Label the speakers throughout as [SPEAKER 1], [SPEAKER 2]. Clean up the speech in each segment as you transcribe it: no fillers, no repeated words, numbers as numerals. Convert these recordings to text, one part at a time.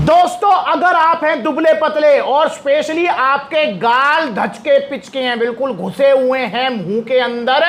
[SPEAKER 1] दोस्तों अगर आप हैं दुबले पतले और स्पेशली आपके गाल धचके पिचके हैं, बिल्कुल घुसे हुए हैं मुंह के अंदर,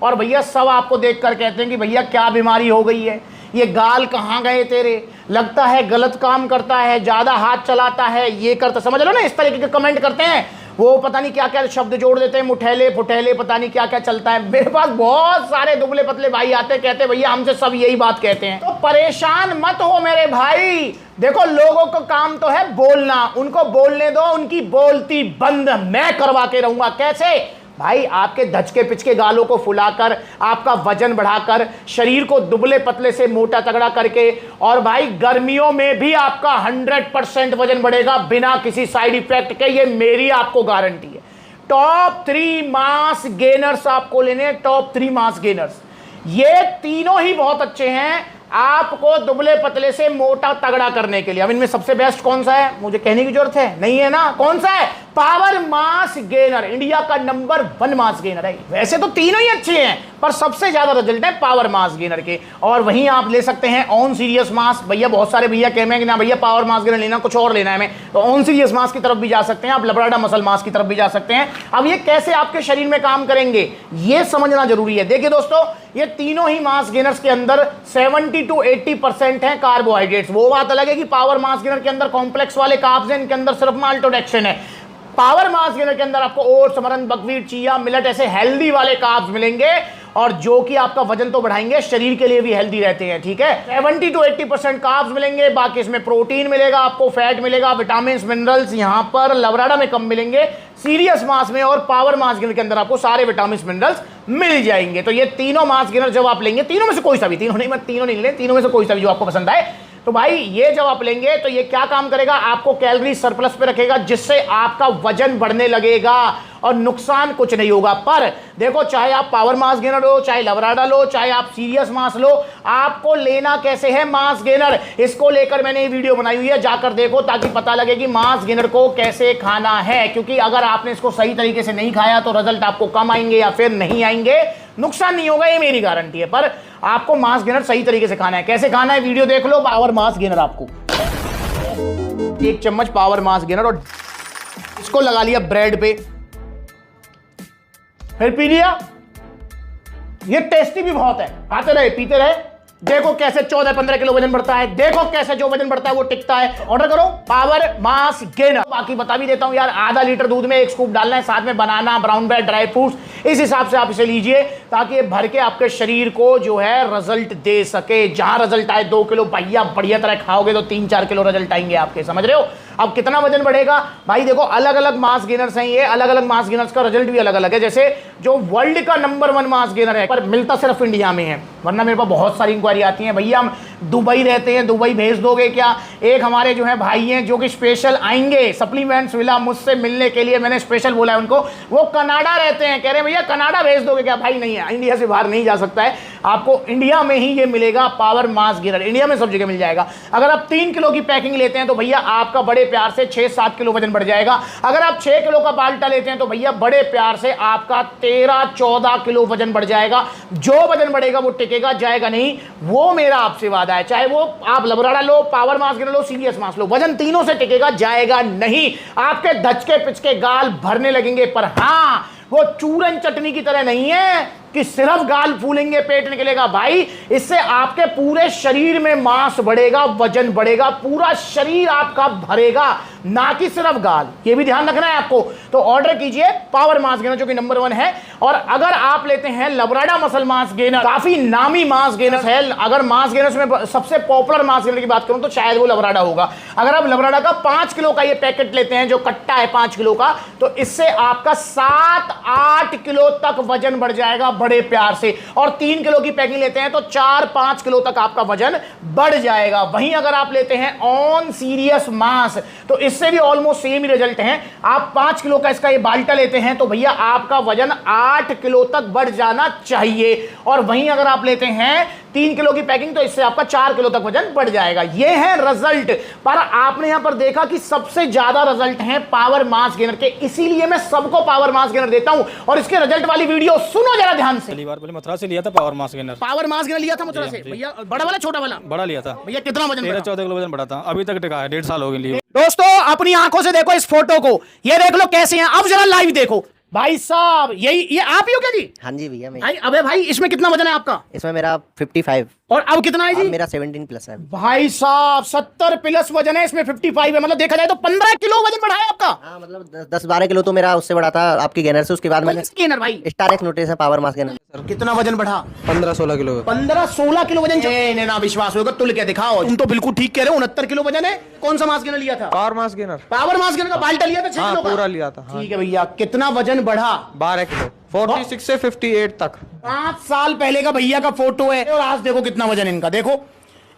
[SPEAKER 1] और भैया सब आपको देखकर कहते हैं कि भैया क्या बीमारी हो गई है, ये गाल कहाँ गए तेरे, लगता है गलत काम करता है, ज्यादा हाथ चलाता है, ये करता, समझ लो ना, इस तरीके के कमेंट करते हैं, वो पता नहीं क्या क्या शब्द जोड़ देते हैं, मुठैले फुठैले, पता नहीं क्या क्या चलता है। मेरे पास बहुत सारे दुबले पतले भाई आते हैं, कहते हैं भैया हमसे सब यही बात कहते हैं। तो परेशान मत हो मेरे भाई, देखो लोगों को काम तो है बोलना, उनको बोलने दो, उनकी बोलती बंद मैं करवा के रहूंगा। कैसे भाई? आपके धचके पिचके गालों को फुलाकर, आपका वजन बढ़ाकर, शरीर को दुबले पतले से मोटा तगड़ा करके, और भाई गर्मियों में भी आपका 100% वजन बढ़ेगा बिना किसी साइड इफेक्ट के, ये मेरी आपको गारंटी है। टॉप 3 मास गेनर्स आपको लेने, टॉप 3 मास गेनर्स, ये तीनों ही बहुत अच्छे हैं आपको दुबले पतले से मोटा तगड़ा करने के लिए। अब इनमें सबसे बेस्ट कौन सा है, मुझे कहने की जरूरत है नहीं है ना? कौन सा है? पावर मास गेनर, इंडिया का नंबर 1 मास गेनर है। वैसे तो तीनों ही अच्छे हैं, पर सबसे ज्यादा रिजल्ट है पावर मास गेनर के। और वहीं आप ले सकते हैं ऑन सीरियस मास। भैया बहुत सारे भैया कह रहे हैं कि ना भैया पावर मास गेनर लेना, कुछ और लेना है हमें, तो ऑन सीरियस मास की तरफ भी जा सकते हैं आप, लबराडा मसल मास की तरफ भी जा सकते हैं। अब ये कैसे आपके शरीर में काम करेंगे ये समझना जरूरी है। देखिए दोस्तों, ये तीनों ही मास गेनर्स के अंदर 70 to 80% है कार्बोहाइड्रेट्स। वो बात अलग है कि पावर मास गेनर के अंदर कॉम्प्लेक्स वाले कार्ब्स हैं, इनके अंदर सिर्फ माल्टोडेक्सिन है। पावर मास गेनर के अंदर आपको oats, amaranth, buckwheat, chia, millet ऐसे हेल्दी वाले कार्ब्स मिलेंगे, और जो कि आपका वजन तो बढ़ाएंगे, शरीर के लिए भी हेल्दी रहते हैं। ठीक है, 70 to 80% कार्ब्स मिलेंगे, बाकी इसमें प्रोटीन मिलेगा, आपको फैट मिलेगा, विटामिन मिनरल्स यहां पर लवराडा में कम मिलेंगे, सीरियस मास में और पावर मास गेनर के अंदर आपको सारे विटामिन मिनरल्स मिल जाएंगे। तो ये तीनों मास गेनर जब आप लेंगे, तीनों में से कोई सा भी, तीनों नहीं लें, तीनों में से कोई सा भी जो आपको पसंद आए, तो भाई ये जब आप लेंगे तो ये क्या काम करेगा, आपको कैलोरी सरप्लस पे रखेगा, जिससे आपका वजन बढ़ने लगेगा और नुकसान कुछ नहीं होगा। पर देखो, चाहे आप पावर मास गेनर लो, चाहे लवराडा लो, चाहे आप सीरियस मास लो, आपको लेना कैसे है मास गेनर, इसको लेकर मैंने ये वीडियो बनाई हुई है, जाकर देखो ताकि पता लगे कि मास गेनर को कैसे खाना है। क्योंकि अगर आपने इसको सही तरीके से नहीं खाया तो रिजल्ट आपको कम आएंगे या फिर नहीं आएंगे, नुकसान नहीं होगा, ये मेरी गारंटी है। पर आपको मास गेनर सही तरीके से खाना है। कैसे खाना है वीडियो देख लो। पावर मास गेनर, आपको 1 चम्मच पावर मास गेनर, और इसको लगा लिया ब्रेड पे, फिर पी लिया। ये टेस्टी भी बहुत है, खाते रहे पीते रहे। देखो कैसे 14-15 किलो वजन बढ़ता है, देखो कैसे जो वजन बढ़ता है वो टिकता है। ऑर्डर करो पावर मास गेनर। बाकी बता भी देता हूं यार, आधा लीटर दूध में 1 स्कूप डालना है, साथ में बनाना, ब्राउन ब्रेड, ड्राई फ्रूट्स, इस हिसाब से आप इसे लीजिए ताकि ये भर के आपके शरीर को जो है रिजल्ट दे सके। जहां रिजल्ट आए 2 किलो भैया बढ़िया तरह खाओगे तो 3-4 किलो रिजल्ट आएंगे आपके, समझ रहे हो? अब कितना वजन बढ़ेगा भाई, देखो अलग अलग मास गेनर्स हैं, ये अलग अलग मास गेनर्स का रिजल्ट भी अलग अलग है। जैसे जो वर्ल्ड का नंबर 1 मास गेनर है, पर मिलता सिर्फ इंडिया में है, वरना मेरे पास बहुत सारी इंक्वायरी आती है, भैया हम दुबई रहते हैं, दुबई भेज दोगे क्या? एक हमारे जो है भाई हैं जो कि स्पेशल आएंगे सप्लीमेंट्स मिला मुझसे मिलने के लिए, मैंने स्पेशल बोला है उनको, वो कनाडा रहते हैं, कह रहे हैं भैया कनाडा भेज दोगे क्या? भाई नहीं है, इंडिया से बाहर नहीं जा सकता है, आपको इंडिया में ही ये मिलेगा पावर मास गेनर, इंडिया में सब जगह मिल जाएगा। अगर आप 3 किलो की पैकिंग लेते हैं तो भैया आपका बड़े प्यार से 6-7 किलो वजन बढ़ जाएगा। अगर आप 6 किलो का बाल्टा लेते हैं तो भैया बड़े प्यार से आपका 13-14 किलो वजन बढ़ जाएगा। जो वजन बढ़ेगा वो टिकेगा, जाएगा नहीं, वो मेरा आपसे वादा है। चाहे वो आप लबराडा लो, पावर मास गेनर लो, सीरियस मास लो, वजन तीनों से टिकेगा, जाएगा नहीं। आपके धचके पिचके गाल भरने लगेंगे, पर हाँ वो चूरन चटनी की तरह नहीं है कि सिर्फ गाल फूलेंगे पेट निकलेगा। भाई इससे आपके पूरे शरीर में मांस बढ़ेगा, वजन बढ़ेगा, पूरा शरीर आपका भरेगा, ना कि सिर्फ गाल। ये भी ध्यान रखना है आपको। तो ऑर्डर कीजिए पावर मास गेनर जो कि नंबर 1 है। और अगर आप लेते हैं लबराडा मसल मास गेनर, काफी नामी मास गेनर है। अगर मास गेनर्स में सबसे पॉपुलर मास गेनर की बात करूं तो शायद वो लबराडा होगा। अगर आप लबराडा का 5 किलो का ये पैकेट लेते हैं, जो कट्टा है 5 किलो का, तो इससे आपका 7-8 किलो तक वजन बढ़ जाएगा बड़े प्यार से। और 3 किलो की पैकिंग लेते हैं तो 4-5 किलो तक आपका वजन बढ़ जाएगा। वहीं अगर आप लेते हैं ऑन सीरियस मास तो इससे भी ऑलमोस्ट सेम ही रिजल्ट है। आप 5 किलो का इसका ये बाल्टा लेते हैं तो भैया आपका वजन 8 किलो तक बढ़ जाना चाहिए। और वहीं अगर आप लेते हैं 3 किलो की पैकिंग, तो इससे आपका 4 किलो तक वजन बढ़ जाएगा। ये है रिजल्ट। पर आपने यहां पर देखा कि सबसे ज्यादा रिजल्ट है पावर मास गेनर के, इसीलिए मैं सबको पावर मास गेनर देता हूं। और इसके रिजल्ट वाली वीडियो सुनो जरा ध्यान से।
[SPEAKER 2] पहली बार पहले मथुरा से लिया था power mass gainer.
[SPEAKER 1] Power mass gainer लिया था मथुरा से भैया? बड़ा वाला छोटा वाला?
[SPEAKER 2] बड़ा लिया था
[SPEAKER 1] भैया। कितना वजन?
[SPEAKER 2] 13-14 किलो वजन बढ़ा था, अभी तक टिका है, 1.5 साल हो गए लिए।
[SPEAKER 1] दोस्तों अपनी आंखों से देखो इस फोटो को, ये देख लो कैसे हैं। अब जरा लाइव देखो भाई साहब, यही ये आप ही हो क्या जी?
[SPEAKER 3] हाँ जी भैया मैं।
[SPEAKER 1] भाई अबे भाई इसमें कितना वजन है आपका?
[SPEAKER 3] इसमें मेरा 55
[SPEAKER 1] और अब कितना है जी?
[SPEAKER 3] मेरा 17 प्लस है।
[SPEAKER 1] भाई साहब 70 प्लस वजन है, इसमें 55 है, मतलब देखा जाए तो 15 किलो वजन बढ़ा है आपका।
[SPEAKER 3] हाँ मतलब 10-12 किलो तो मेरा उससे बढ़ा था आपके गेनर से। उसके बाद मैंने
[SPEAKER 1] गेनर भाई
[SPEAKER 3] स्टार एक्स नोटिस है पावर मास गेनर।
[SPEAKER 1] कितना वजन बढ़ा?
[SPEAKER 2] 15-16 किलो।
[SPEAKER 1] 15-16 किलो वजन। नहीं ना विश्वास होगा, तुल के दिखाओ। तुम तो बिल्कुल ठीक कह रहे हो, 69 किलो वजन है। कौन सा मास गेनर लिया था?
[SPEAKER 2] Power mass gainer.
[SPEAKER 1] Power mass gainer का बाल्टा लिया था 6 किलो का?
[SPEAKER 2] पूरा लिया था।
[SPEAKER 1] ठीक है भैया। कितना वजन बढ़ा?
[SPEAKER 2] 12 किलो, 46 से 58 तक।
[SPEAKER 1] 5 साल पहले का भैया का फोटो है और आज देखो कितना वजन इनका। देखो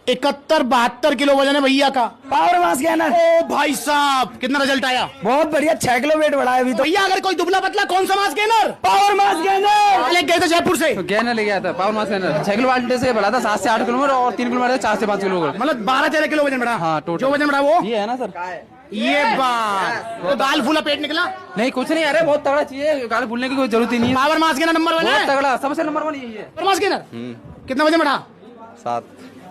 [SPEAKER 1] 71-72 किलो वजन है भैया का। Power mass gainer. ओ भाई साहब कितना रिजल्ट आया?
[SPEAKER 4] बहुत बढ़िया, 6 किलो वेट बढ़ा है अभी तो।
[SPEAKER 1] भैया अगर कोई दुबला पतला कौन सा mass gainer?
[SPEAKER 4] Power mass gainer
[SPEAKER 1] ले गए थे जयपुर से,
[SPEAKER 5] गेनर ले गया था पावर मास गेनर। 6 किलो बाल्टे से बढ़ा था 7 से 8 किलो में, और 3 किलो बढ़ा 4 से 5 किलो।
[SPEAKER 1] मतलब 12-13 किलो वजन बढ़ा।
[SPEAKER 5] हाँ, टोटल।
[SPEAKER 1] जो वजन बढ़ा वो
[SPEAKER 5] ये है ना सर?
[SPEAKER 1] ये बात तो दाल फूला पेट निकला।
[SPEAKER 5] नहीं कुछ नहीं, अरे बहुत तगड़ा चाहिए, गाल भूलने की कोई जरूरत ही नहीं है।
[SPEAKER 1] पावर मास गेनर नंबर 1
[SPEAKER 5] बहुत
[SPEAKER 1] है।
[SPEAKER 5] तगड़ा, सबसे नंबर 1 यही है।
[SPEAKER 1] Power mass gainer. कितना वजन बढ़ा?
[SPEAKER 2] 7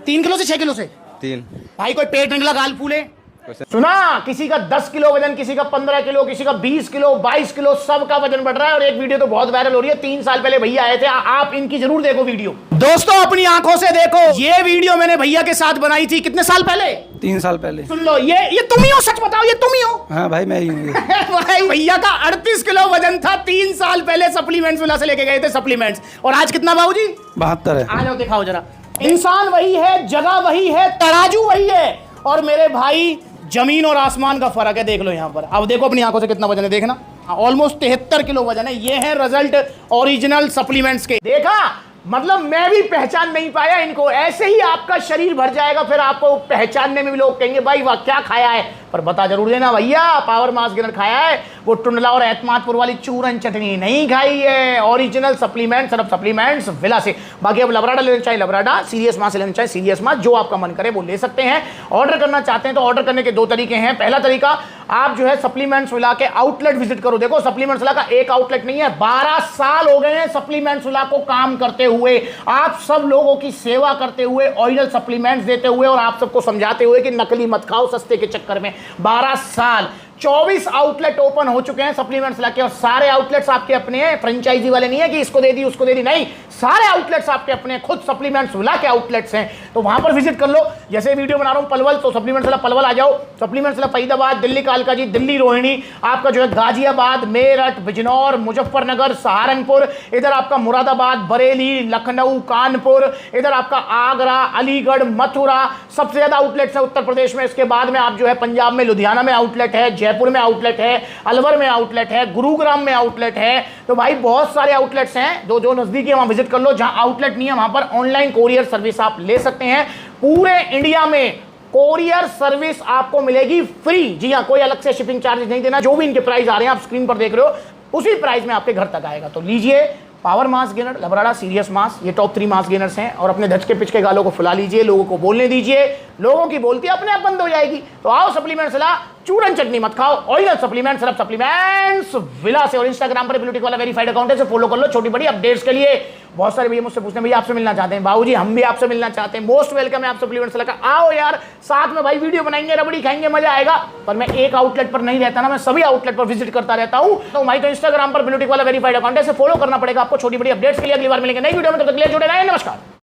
[SPEAKER 1] 3 किलो से 6 किलो से।
[SPEAKER 2] 3।
[SPEAKER 1] भाई कोई पेट निकला गाल फूले? सुना, किसी का 10 किलो वजन, किसी का 15 किलो, किसी का 20 किलो, 22 किलो, सबका वजन बढ़ रहा है। और एक वीडियो तो बहुत वायरल हो रही है, 3 साल पहले भैया आए थे, आप इनकी जरूर देखो वीडियो। दोस्तों अपनी आंखों से देखो, ये वीडियो मैंने भैया के साथ बनाई थी। कितने साल पहले?
[SPEAKER 2] 3 साल पहले।
[SPEAKER 1] सुन लो, ये तुम ही हो? सच बताओ, ये तुम ही हो?
[SPEAKER 2] हाँ भाई मैं ही हूँ।
[SPEAKER 1] भाई भैया का 38 किलो वजन था 3 साल पहले, सप्लीमेंट्स मिला से लेके गए थे सप्लीमेंट्स। और आज कितना बाबूजी?
[SPEAKER 2] 72 है।
[SPEAKER 1] आ जाओ दिखाओ जरा। इंसान वही है, जगह वही है, तराजू वही है, और मेरे भाई जमीन और आसमान का फर्क है। देख लो यहाँ पर, अब देखो अपनी आंखों से कितना वजन है, देखना। ऑलमोस्ट 73 किलो वजन है। ये है रिजल्ट ओरिजिनल सप्लीमेंट्स के। देखा, मतलब मैं भी पहचान नहीं पाया इनको। ऐसे ही आपका शरीर भर जाएगा, फिर आपको पहचानने में भी लोग कहेंगे भाई वाह क्या खाया है, पर बता जरूर देना भैया पावर मास गेनर खाया है, वो टुंडला और एतमादपुर वाली चूरन चटनी नहीं खाई है। ओरिजिनल सप्लीमेंट, सिर्फ सप्लीमेंट्स विला से। बाकी अब लबराडा लेना चाहिए लबराडा, सीरियस मास लेना चाहिए सीरियस मास, जो आपका मन करे वो ले सकते हैं। ऑर्डर करना चाहते हैं तो ऑर्डर करने के 2 तरीके हैं। पहला तरीका, आप जो है सप्लीमेंट्स विला के आउटलेट विजिट करो। देखो सप्लीमेंट्स विला का एक आउटलेट नहीं है, 12 साल हो गए हैं सप्लीमेंट्स विला को काम करते हुए, आप सब लोगों की सेवा करते हुए, ओरिजिनल सप्लीमेंट्स देते हुए, और आप सबको समझाते हुए कि नकली मत खाओ सस्ते के चक्कर में। 12 साल, 24 आउटलेट ओपन हो चुके हैं सप्लीमेंट्स लाके, और सारे आउटलेट्स आपके अपने हैं, फ्रेंचाइजी वाले नहीं है कि इसको दे दी उसको दे दी, नहीं, सारे आउटलेट्स आपके अपने, खुद सप्लीमेंट्स विला के आउटलेट्स हैं। तो वहां पर विजिट कर लो। जैसे वीडियो बना रहा हूं पलवल, तो सप्लीमेंट्स विला पलवल आ जाओ। सप्लीमेंट्स विला फरीदाबाद, दिल्ली कालकाजी, दिल्ली रोहिणी, आपका जो है गाजियाबाद, मेरठ, बिजनौर, मुजफ्फरनगर, सहारनपुर, इधर आपका मुरादाबाद, बरेली, लखनऊ, कानपुर, इधर आपका आगरा, अलीगढ़, मथुरा, सबसे ज्यादा आउटलेट्स है उत्तर प्रदेश में। इसके बाद में आप जो है पंजाब में लुधियाना में आउटलेट है, जयपुर में आउटलेट है, अलवर में आउटलेट है, गुरुग्राम में आउटलेट है। तो भाई बहुत सारे आउटलेट्स हैं, जो नजदीकी है वहां विजिट कर लो। जहां आउटलेट नहीं है वहां पर ऑनलाइन कोरियर सर्विस आप ले सकते हैं। पूरे इंडिया में कोरियर सर्विस आपको मिलेगी फ्री। जी हां, कोई अलग से शिपिंग चार्जेस नहीं देना। जो भी इनके प्राइस आ रहे हैं आप स्क्रीन पर देख रहे हो, उसी प्राइस में आपके घर तक आएगा। तो लीजिए power mass gainer, Labrada, serious mass, ये टॉप 3 मास गेनर्स हैं। और अपने धचके पिचके गालों को फुला लीजिए, लोगों को बोलने दीजिए, लोगों की बोलती अपने आप बंद हो जाएगी। तो आओ सप्लीमेंट्स विला, चूरन चटनी मत खाओ, ऑरिजिनल सप्लीमेंट्स, सिर्फ सप्लीमेंट्स विला से। और इंस्टाग्राम पर ब्लूटिक वाला वेरीफाइड अकाउंट है, फॉलो कर लो छोटी बड़ी अपडेट्स के लिए। बहुत सारे भैया मुझसे पूछते हैं भैया आपसे मिलना चाहते हैं, बाबूजी हम भी आपसे मिलना चाहते हैं। मोस्ट वेलकम है आप सप्लीमेंट्स विला का। आओ यार साथ में भाई वीडियो बनाएंगे, रबड़ी खाएंगे, मजा आएगा। पर मैं एक आउटलेट पर नहीं रहता ना, मैं सभी आउटलेट पर विजिट करता रहता हूं। तो भाई तो इंस्टाग्राम पर ब्लूटिक वाला वेरीफाइड अकाउंट है, फॉलो करना पड़ेगा आपको छोटी बड़ी अपडेट्स के लिए। अगली बार मिलेंगे नई वीडियो में, तब तक के लिए जुड़े रहें। नमस्कार।